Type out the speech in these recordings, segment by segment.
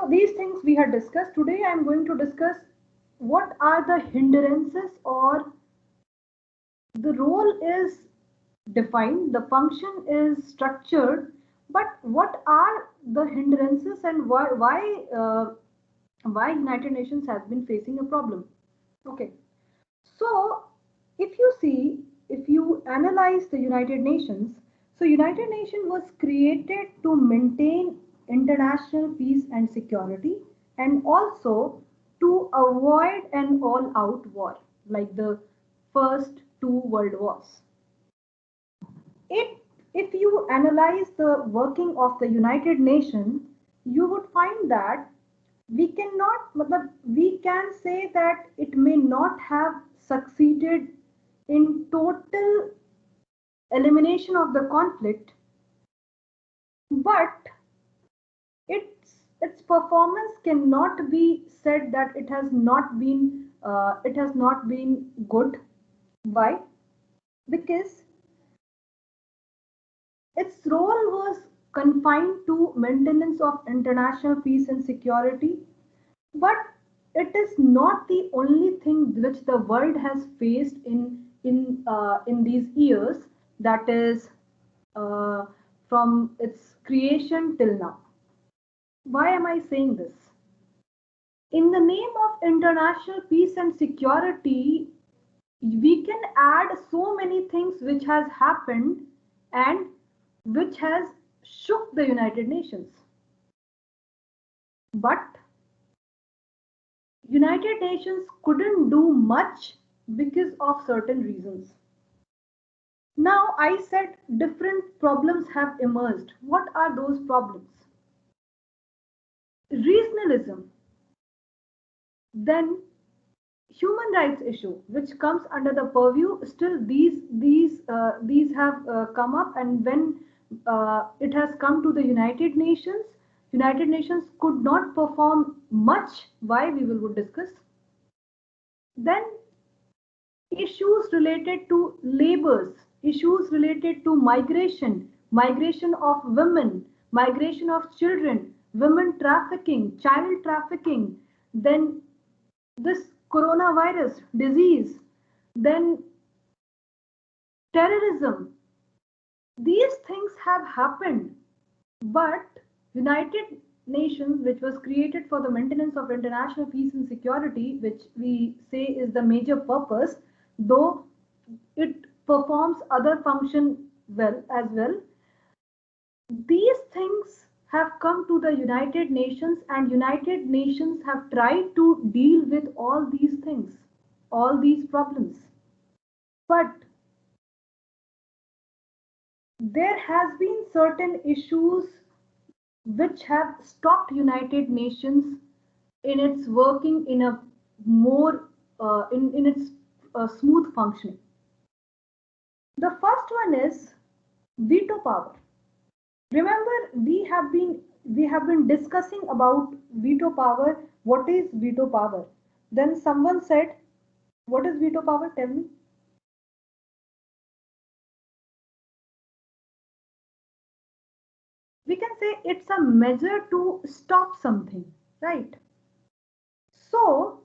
So these things we had discussed. Today I am going to discuss what are the hindrances, or the role is defined, the function is structured, but what are the hindrances, and why United Nations has been facing a problem. Okay, so if you see, if you analyze the United Nations, so United Nations was created to maintain international peace and security, and also to avoid an all-out war like the first two world wars. It, if you analyze the working of the United Nations, you would find that we can say that it may not have succeeded in total elimination of the conflict, but its performance cannot be said that it has not been good. Why? Because its role was confined to maintenance of international peace and security, but it is not the only thing which the world has faced in these years. That is, from its creation till now. Why am I saying this? In the name of international peace and security, we can add so many things which has happened and which has shook the United Nations. But United Nations couldn't do much because of certain reasons. Now, I said different problems have emerged. What are those problems? Regionalism, then human rights issue, which comes under the purview. Still, these have come up, and when it has come to the United Nations could not perform much. Why, we will discuss. Then issues related to labors, issues related to migration, migration of women, migration of children, women trafficking, child trafficking, then this coronavirus disease, then terrorism. These things have happened, but United Nations, which was created for the maintenance of international peace and security, which we say is the major purpose, though it performs other function well as well. These things have come to the United Nations, and United Nations have tried to deal with all these things, all these problems. But there has been certain issues which have stopped United Nations in its working in a more in its smooth functioning. The first one is veto power. Remember, we have been discussing about veto power. What is veto power? Then someone said, "What is veto power? Tell me." We can say it's a measure to stop something, right? So,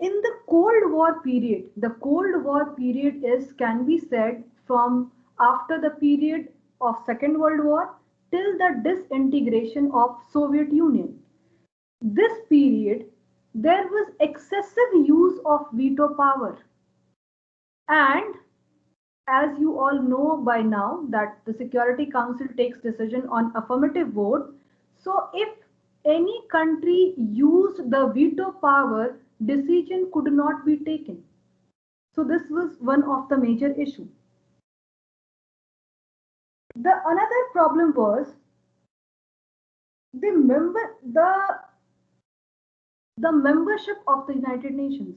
in the Cold War period is can be said from after the period of Second World War till the disintegration of Soviet Union. This period, there was excessive use of veto power, and as you all know by now that the Security Council takes decision on affirmative vote. So if any country used the veto power, decision could not be taken. So this was one of the major issue. The another problem was the membership of the United Nations.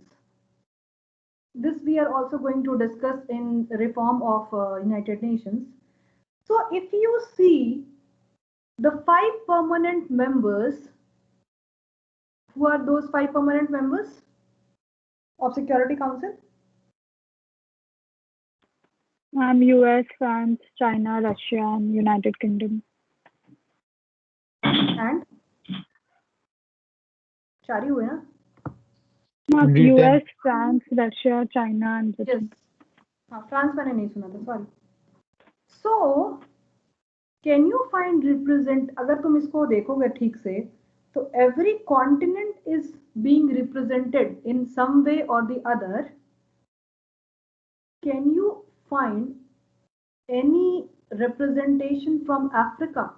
This we are also going to discuss in reform of United Nations. So if you see the 5 permanent members, who are those 5 permanent members of Security Council? US, France, China, Russia, and United Kingdom. and चार ही हुए ना? US, France, Russia, China and Yes. Britain. हाँ, France मैंने नहीं सुना था, sorry. So can you find represent, अगर तुम इसको देखोगे ठीक से, तो every continent is being represented in some way or the other. Can you find any representation from Africa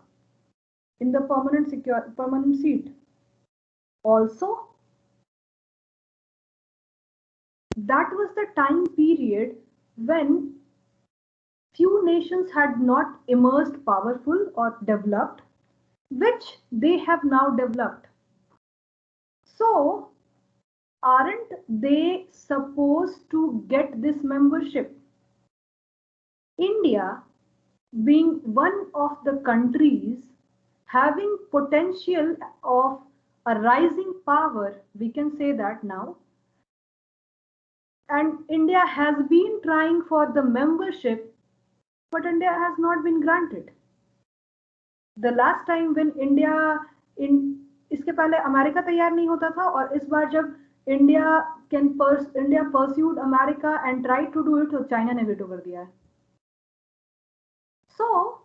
in the permanent seat? Also, that was the time period when few nations had not emerged powerful or developed, which they have now developed. So, aren't they supposed to get this membership? India, being one of the countries having potential of a rising power, we can say that now, and India has been trying for the membership, but India has not been granted. The last time when India in इसके पहले America तैयार नहीं होता था, और इस बार जब India pursued America and tried to do it, तो चाइना ने veto कर दिया है. So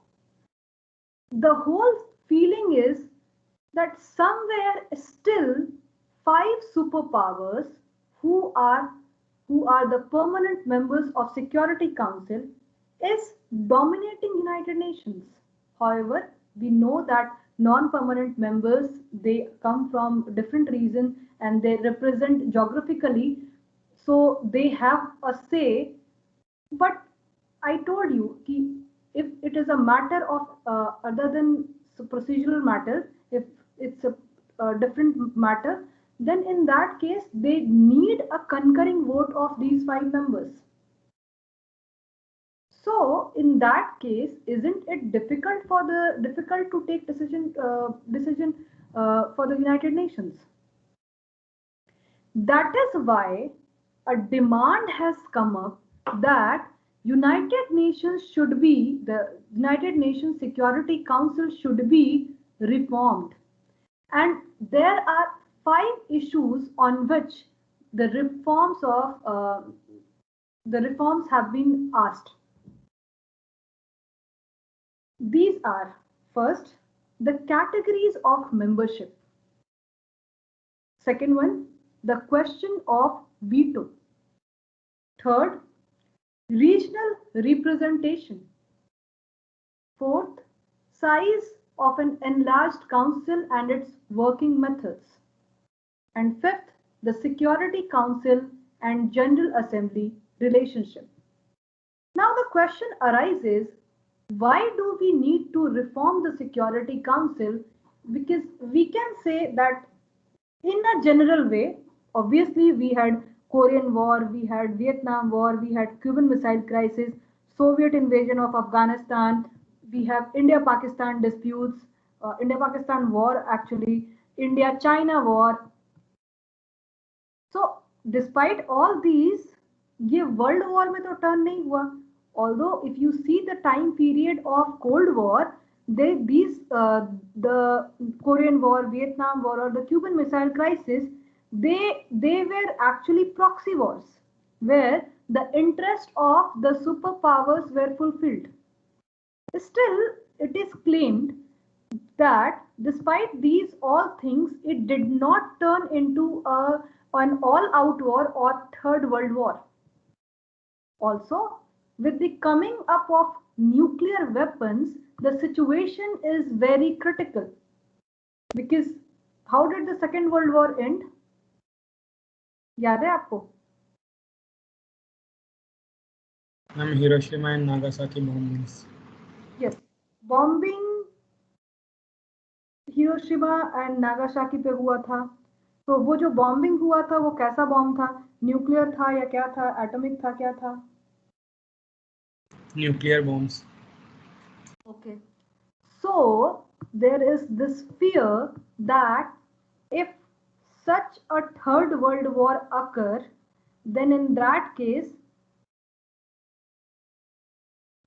the whole feeling is that somewhere still 5 superpowers who are the permanent members of Security Council is dominating United Nations. However, we know that non-permanent members, they come from different regions and they represent geographically, so they have a say. But I told you कि if it is a matter of other than procedural matter, if it's a different matter, then in that case they need a concurring vote of these 5 members. So in that case, isn't it difficult to take decision for the United Nations? That is why a demand has come up that United Nations Security Council should be reformed. And there are 5 issues on which the reforms have been asked. These are: first, the categories of membership; second one, the question of veto; third, regional representation; fourth, size of an enlarged council and its working methods; and fifth, the Security Council and General Assembly relationship. Now the question arises, why do we need to reform the Security Council? Because we can say that in a general way, obviously we had Korean War, we had Vietnam War, we had Cuban Missile Crisis, Soviet invasion of Afghanistan, we have India-Pakistan disputes, India-Pakistan War actually, India-China War. So despite all these, ये world war में तो turn नहीं हुआ. Although if you see the time period of Cold War, the Korean War, Vietnam War, or the Cuban Missile Crisis, they were actually proxy wars, where the interest of the superpowers were fulfilled. Still, it is claimed that despite these all things, it did not turn into an all-out war or Third World War. Also, with the coming up of nuclear weapons, the situation is very critical. Because how did the Second World War end? याद है आपको? Hiroshima and Nagasaki bombings. Yes, bombing Hiroshima and Nagasaki पे हुआ था. तो वो जो bombing हुआ था वो कैसा बॉम्ब था? न्यूक्लियर था या क्या था? एटॉमिक था, क्या था? Nuclear bombs. Okay. So there is this fear that if such a third world war occur, then in that case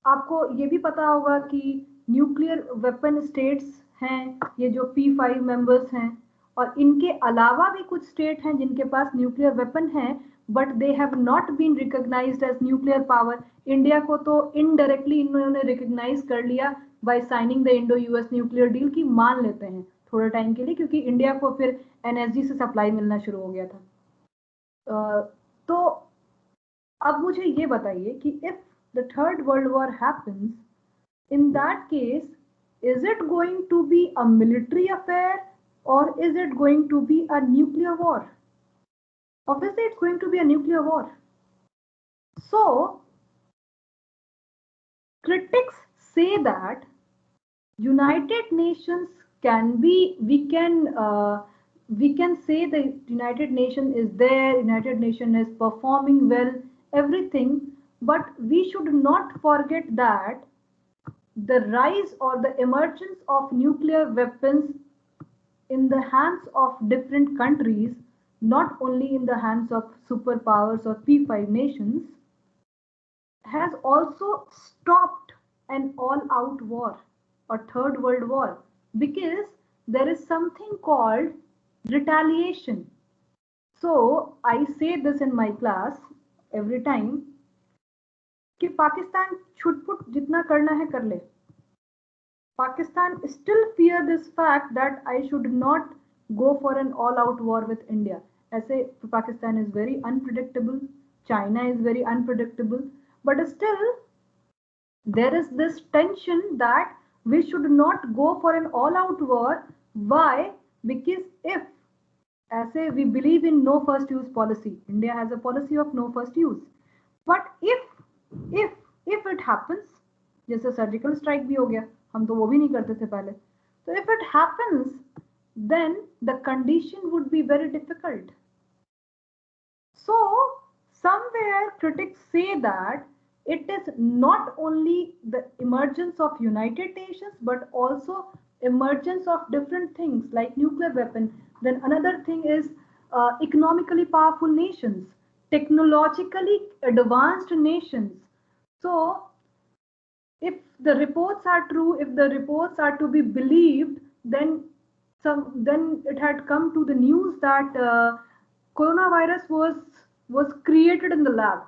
आपको ये भी पता होगा कि nuclear weapon states हैं, ये जो P5 मेंबर्स हैं, और इनके अलावा भी कुछ स्टेट हैं जिनके पास न्यूक्लियर वेपन है, but they have not been recognised as nuclear power. India को तो इनडायरेक्टली इन्होंने रिकॉग्नाइज कर लिया by signing the Indo US nuclear deal की, मान लेते हैं थोड़े टाइम के लिए, क्योंकि इंडिया को फिर एनएसजी से सप्लाई मिलना शुरू हो गया था। तो अब मुझे ये बताइए कि if the third world war happens, in that case, is it going to be a military affair or is it going to be a nuclear war? Obviously, it's going to be a nuclear war. So, critics say that United Nations can be, we can say the United Nations is there, United Nations is performing well, everything, but we should not forget that the rise or the emergence of nuclear weapons in the hands of different countries, not only in the hands of superpowers or P5 nations, has also stopped an all-out war or third world war, because there is something called retaliation. So I say this in my class every time कि पाकिस्तान छुटपुट जितना करना है कर ले. Pakistan still fear this fact that I should not go for an all-out war with India. ऐसे Pakistan is very unpredictable, China is very unpredictable, but still there is this tension that we should not go for an all-out war. Why? Because if, ऐसे we believe in no first use policy. India has a policy of no first use. But if it happens, जैसे surgical strike भी हो गया, हम तो वो भी नहीं करते थे पहले, तो if it happens, then the condition would be very difficult. So somewhere critics say that it is not only the emergence of United Nations, but also emergence of different things like nuclear weapon. Then another thing is economically powerful nations, technologically advanced nations. So if the reports are true, if the reports are to be believed, then it had come to the news that coronavirus was created in the lab.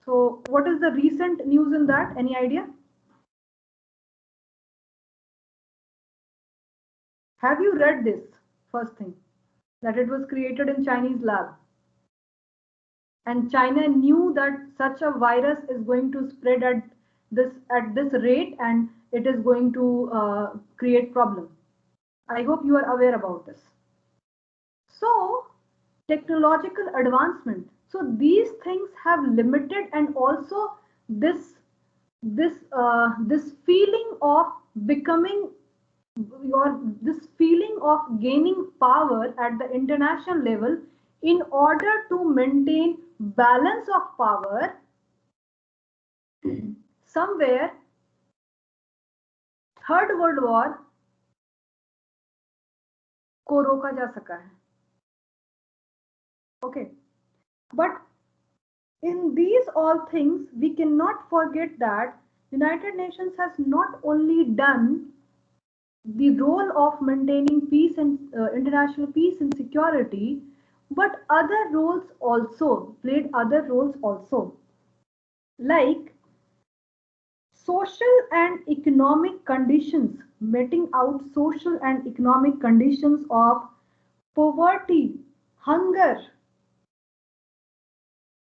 So what is the recent news in that? Any idea? Have you read this first thing, that it was created in Chinese lab? And China knew that such a virus is going to spread at this rate, and it is going to create problem. I hope you are aware about this. So technological advancement, so these things have limited, and also this feeling of becoming this feeling of gaining power at the international level in order to maintain balance of power. Somewhere third world war को रोका जा सका है. Okay, but in these all things we cannot forget that United Nations has not only done the role of maintaining peace and international peace and security, but other roles also played, other roles also, like social and economic conditions, meting out social and economic conditions of poverty, hunger.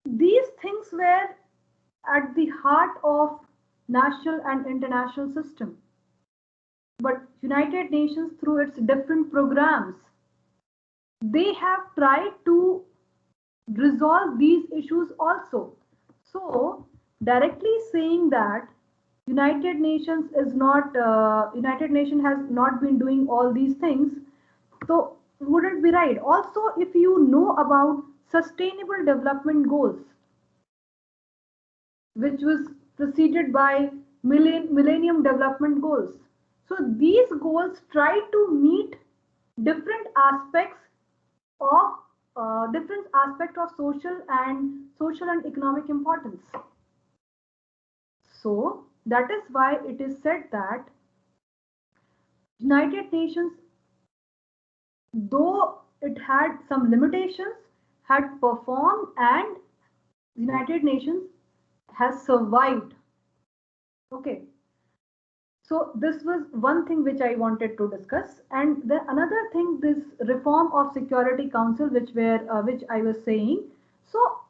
These things were at the heart of national and international system. But United Nations, through its different programs, they have tried to resolve these issues also. So directly saying that United Nations is not, United Nations has not been doing all these things, so wouldn't be right. Also, if you know about Sustainable Development Goals, which was preceded by Millennium Development Goals. So these goals try to meet different aspects of social and economic importance. So that is why it is said that United Nations, though it had some limitations, had performed, and United Nations has survived. Okay. So this was one thing which I wanted to discuss, and the another thing, this reform of Security Council, which I was saying. So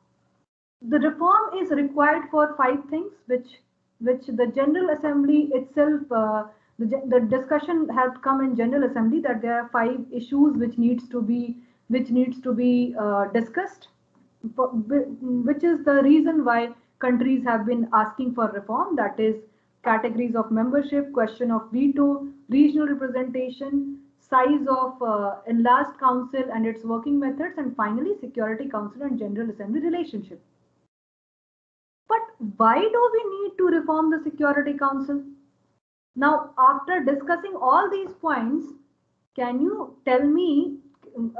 the reform is required for five things, which the General Assembly itself, the discussion has come in General Assembly that there are five issues which needs to be discussed, which is the reason why countries have been asking for reform. That is categories of membership, question of veto, regional representation, size of enlarged council and its working methods, and finally Security Council and General Assembly relationship. But why do we need to reform the Security Council? Now, after discussing all these points, can you tell me,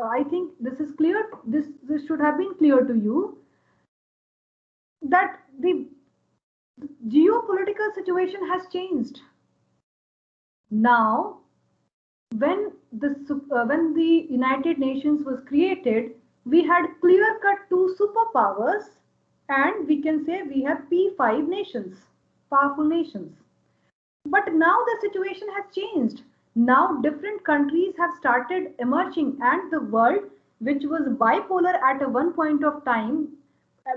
I think this is clear, this should have been clear to you, that the geopolitical situation has changed. Now, when the United Nations was created, we had clear-cut two superpowers, and we can say we have P5 nations, powerful nations. But now the situation has changed. Now different countries have started emerging, and the world, which was bipolar at a one point of time,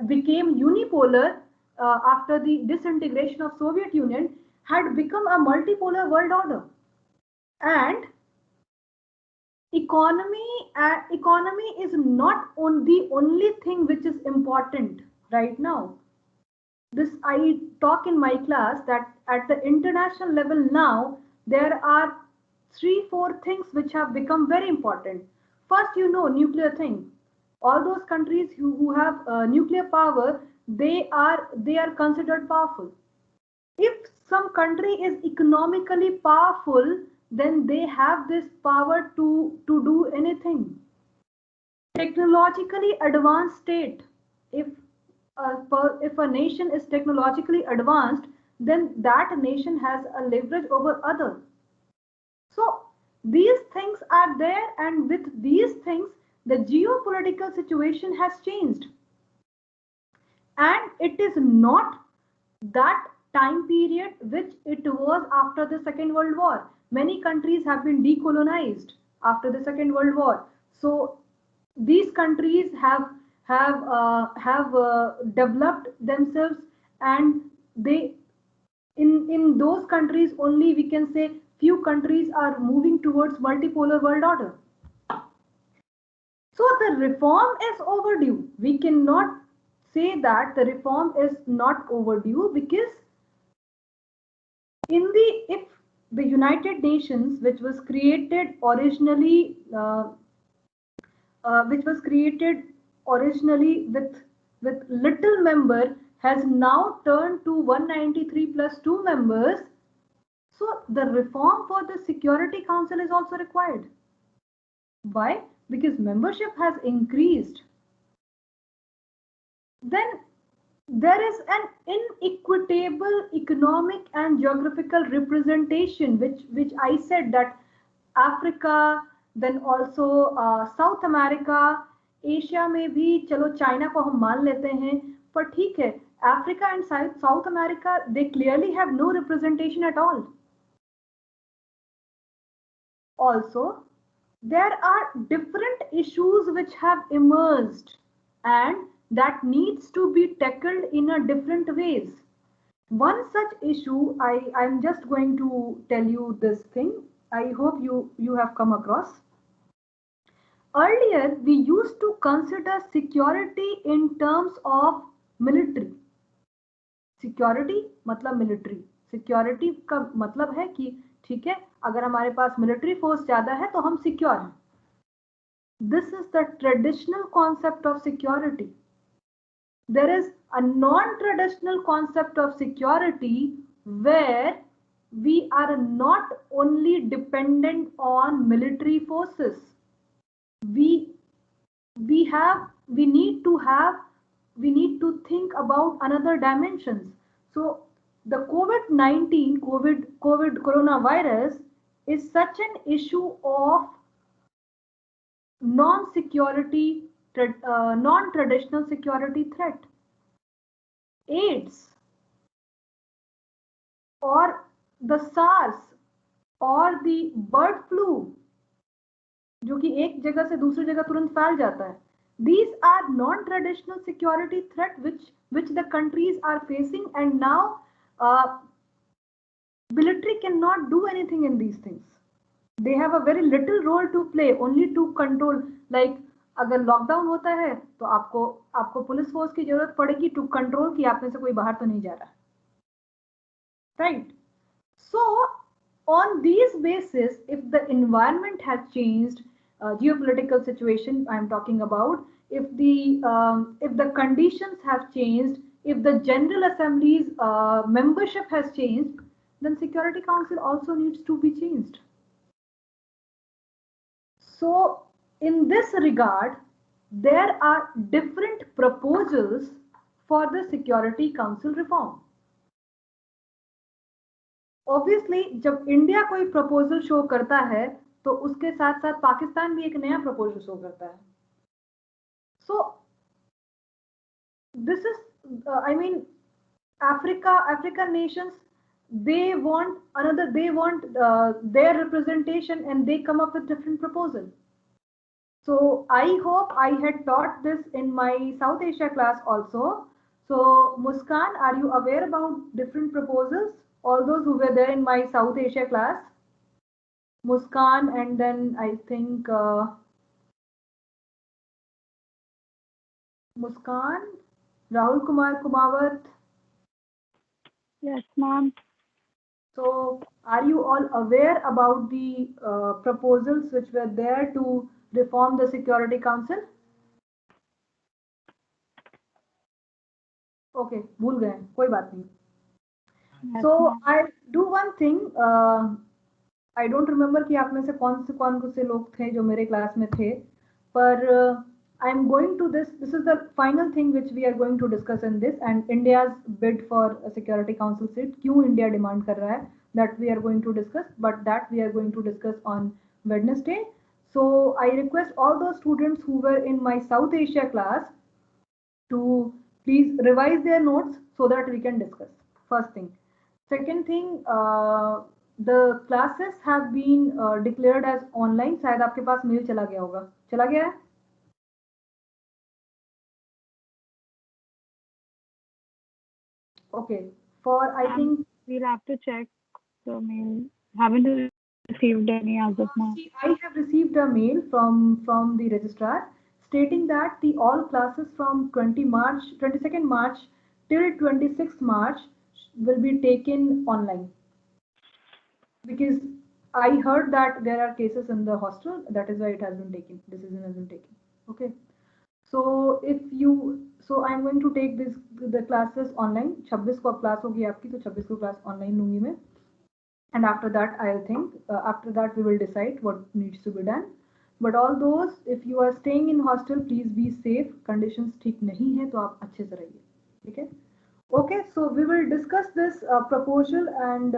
became unipolar after the disintegration of Soviet Union, had become a multipolar world order. And economy is not the only thing which is important right now. This I talk in my class that at the international level now there are 3-4 things which have become very important. First, nuclear thing. All those countries who have nuclear power, they are considered powerful. If some country is economically powerful, then they have this power to do anything. Technologically advanced state. If a nation is technologically advanced, then that nation has a leverage over others. So these things are there, and with these things, the geopolitical situation has changed. And it is not that time period which it was after the Second World War. Many countries have been decolonized after the Second World War. So these countries have developed themselves, and they in those countries only we can say few countries are moving towards multipolar world order. So the reform is overdue. We cannot say that the reform is not overdue, because if the United Nations, which was created originally with little member, has now turned to 193 plus 2 members. So the reform for the Security Council is also required. Why? Because membership has increased. Then there is an inequitable economic and geographical representation, which I said that Africa, then also South America, Asia में भी चलो China को हम मान लेते हैं, पर ठीक है, Africa and South America, they clearly have no representation at all. Also, there are different issues which have emerged, and that needs to be tackled in a different ways. One such issue, I'm just going to tell you this thing. I hope you have come across. Earlier, we used to consider security in terms of military. Security मतलब military. Security का मतलब है कि ठीक है, अगर हमारे पास military force ज़्यादा है तो हम secure हैं. This is the traditional concept of security. There is a non-traditional concept of security where we are not only dependent on military forces. We need to think about another dimensions. So the COVID-19 coronavirus is such an issue of non-traditional security threat. AIDS or the SARS और the bird flu जो कि एक जगह से दूसरी जगह तुरंत फैल जाता है. These are non-traditional security threat which the countries are facing, and now military cannot do anything in these things. They have a very little role to play, only to control. Like अगर lockdown होता है तो आपको police force की जरूरत पड़ेगी to control कि आप में से कोई बाहर तो नहीं जा रहा, right? So on these basis, if the environment has changed, geopolitical situation I'm talking about, if the conditions have changed, if the General Assembly's membership has changed, then Security Council also needs to be changed. So in this regard, there are different proposals for the Security Council reform. Obviously, जब India कोई proposal show करता है तो उसके साथ साथ पाकिस्तान भी एक नया प्रपोजल शो करता है. So this is, I mean, African nations, they want their representation, and they come up with different proposal. So I hope I had taught this in my South Asia class also. So Muskan, are you aware about different proposals? All those who were there in my South Asia class? Muskan, and then I think Muskan, Rahul Kumar Kumawat. Yes, ma'am. So are you all aware about the proposals which were there to reform the Security Council? Okay, भूल गए, कोई बात नहीं. Yes, So ma'am. I do one thing. I don't remember कि आप में से कौन से लोग थे जो मेरे क्लास में थे, पर I'm going to this is the final thing which we are going to discuss in this, and India's bid for a Security Council seat, क्यों India demand कर रहा है, that we are going to discuss, but that we are going to discuss on Wednesday. So I request all those students who were in my South Asia class to please revise their notes so that we can discuss. First thing. Second thing, the classes have been declared as online. शायद आपके पास mail चला गया होगा. चला गया है? Okay. For I think We'll have to check the mail. Haven't received any as of now. I have received a mail from the registrar stating that the all classes from 22nd March till 26th March will be taken online, because I heard that there are cases in the hostel. That is why it has been taken. Decision has been taken. Okay. So I'm going to take the classes online. 26 को class होगी आपकी, तो 26 को class online लूंगी मैं. And after that, I'll think. After that, we will decide what needs to be done. But all those, if you are staying in hostel, please be safe. Conditions ठीक नहीं है तो आप अच्छे से रहिए. ठीक है? Okay, so we will discuss this proposal and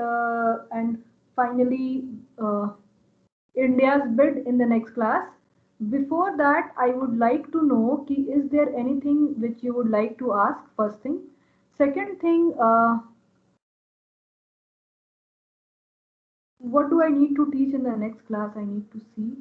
finally India's bid in the next class. Before that, I would like to know is there anything which you would like to ask? First thing. Second thing, what do I need to teach in the next class? I need to see.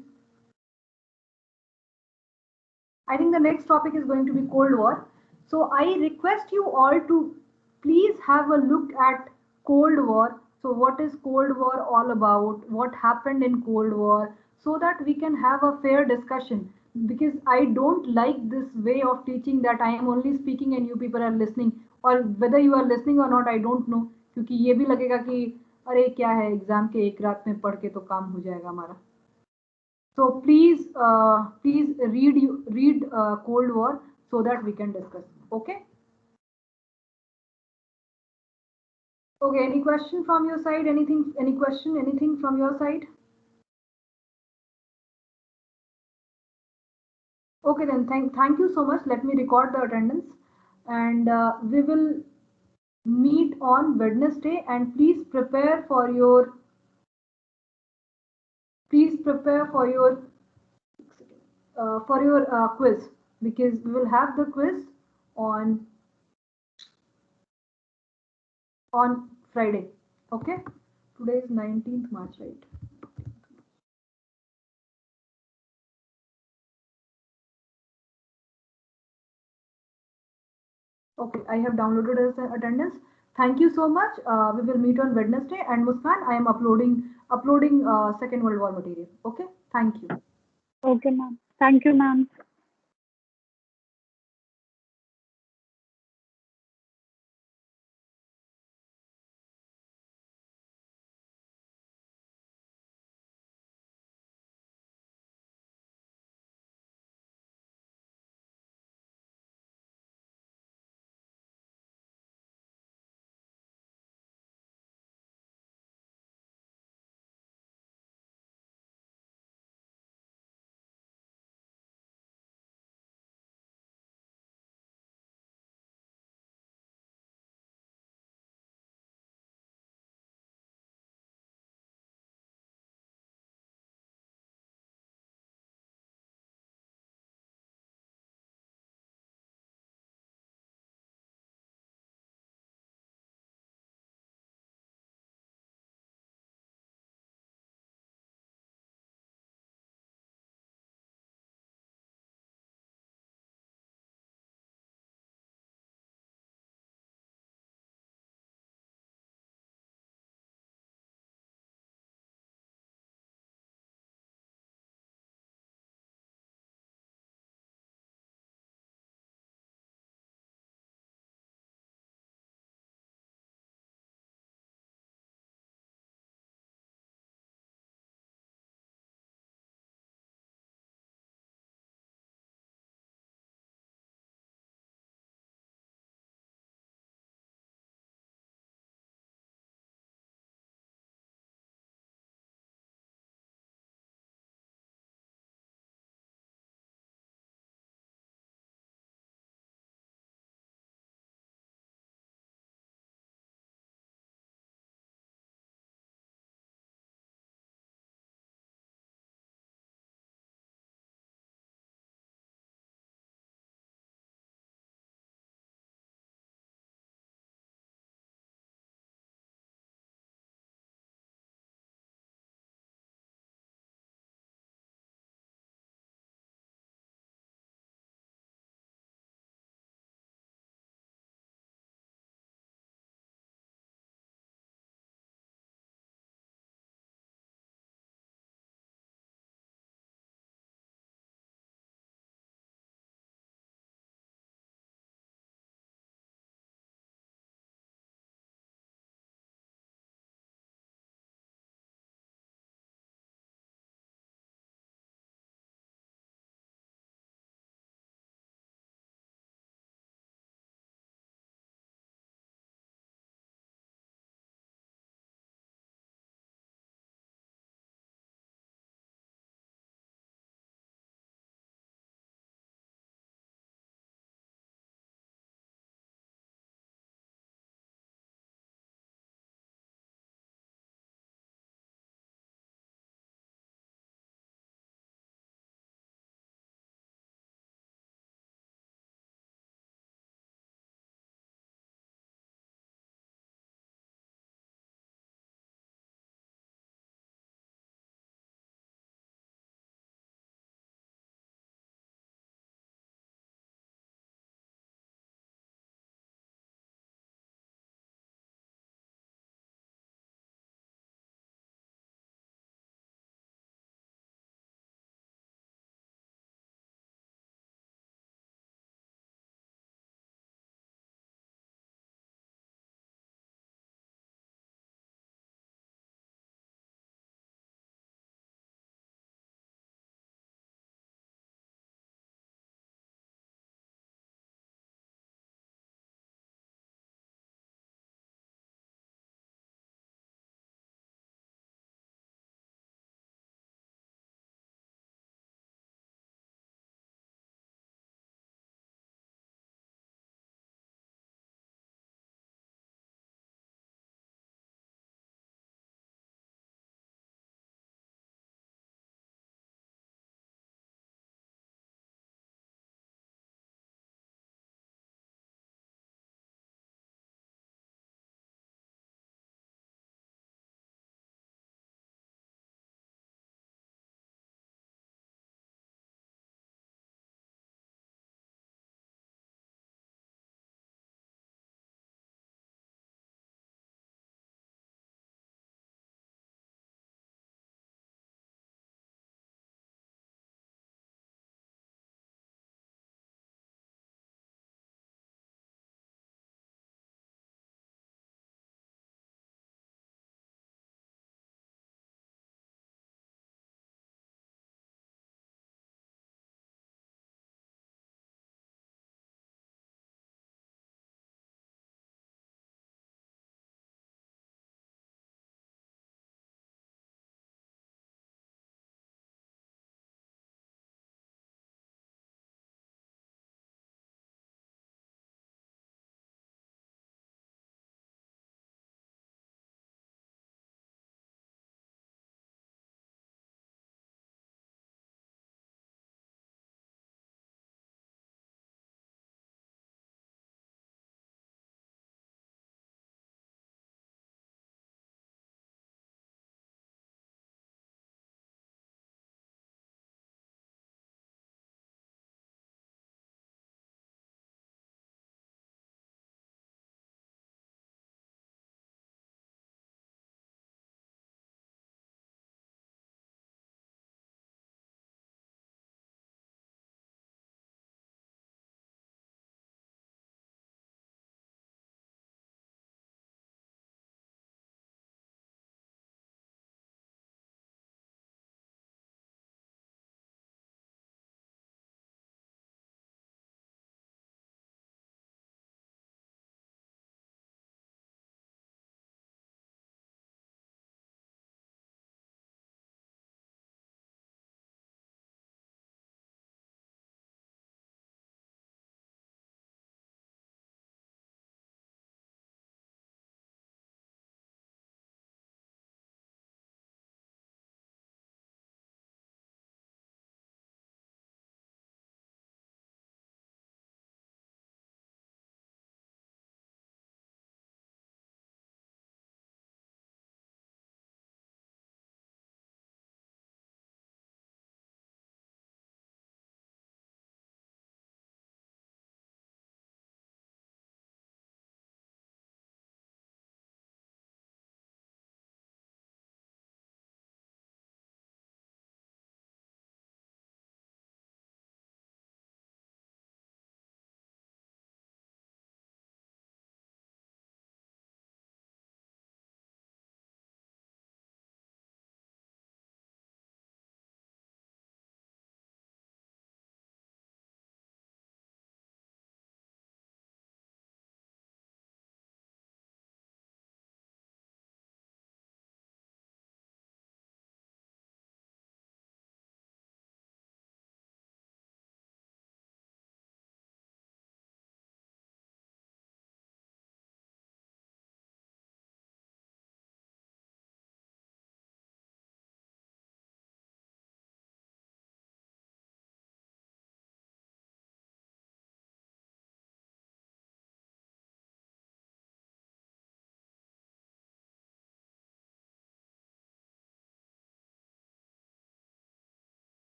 I think the next topic is going to be Cold War. So I request you all to please have a look at Cold War. So what is Cold War all about? What happened in Cold War? So that we can have a fair discussion. Because I don't like this way of teaching that I am only speaking and you people are listening. Or whether you are listening or not, I don't know. क्योंकि ये भी लगेगा कि अरे क्या है, exam के एक रात में पढ़ के तो काम हो जाएगा हमारा. So please read Cold War so that we can discuss. Okay. Okay. Any question from your side? Any question? Anything from your side? Okay, then thank you so much. Let me record the attendance, and we will meet on Wednesday. And please prepare for your prepare for your quiz, because we will have the quiz on Friday. Okay, today is 19th March, right? Okay, I have downloaded as attendance. Thank you so much. We will meet on Wednesday. And Muskan, I am uploading Second World War material. Okay, thank you. Okay, ma'am. Thank you, ma'am.